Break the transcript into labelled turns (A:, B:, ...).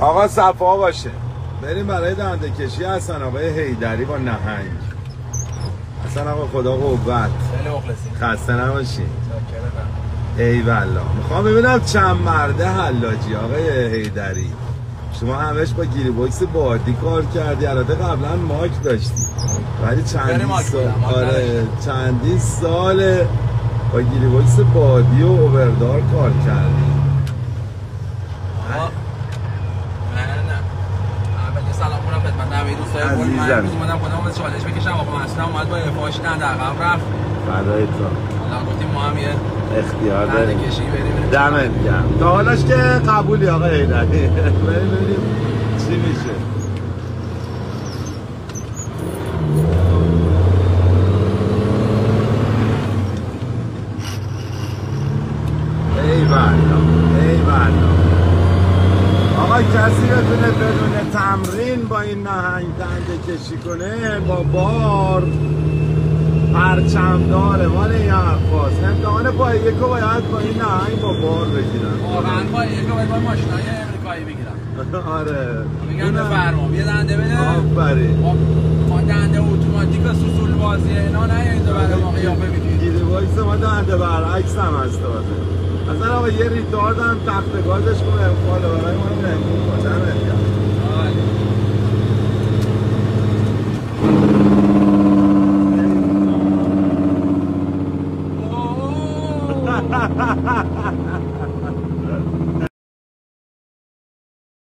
A: آقا صفا باشه. بریم برای دنده کشی حسن آقای حیدری با نهنگ. حسن آقا خدا قوت.
B: خیلی مخلصیم.
A: خسته نباشین. ای والله. میخوام ببینم چند مرده حلاجی آقای حیدری. شما همش با گیری باکس بادی کار کردی. البته قبلا ماک داشتی. ولی چندین سال با گیری باکس بادی و اووردار کار کردی.
B: من اومدم خودم از چالش بکشم آقا مسئله اومد با افاش نه در قبل رفت
A: فدای تو
B: الان گفتیم ما هم یه
A: اختیار داریم
B: کشی بریم
A: دمت گرم تا حالاش که قبولی آقا حیدری بریم چی میشه. ای والله آقا کسی بتونه بدون تمرین با این نهنگ دنده کشی کنه با بار پرچمداره مال این حرفاست. امتحان پای یکو باید با این نهنگ با بار بگیرن.
B: واقعا پای یکو باید با ماشینای امریکایی بگیرن.
A: آره
B: میگن بفرما یه دنده بده.
A: آفرین.
B: ما دنده اتوماتیک سوسول بازیه اینا نه اینجا برای ما قیافه میگیریم.
A: گیری وایس ما دنده برعکس هم هست داده. اصلا آقا یه ریتارد هم تخت گازش کنه امکانه برای ما نمیکنه.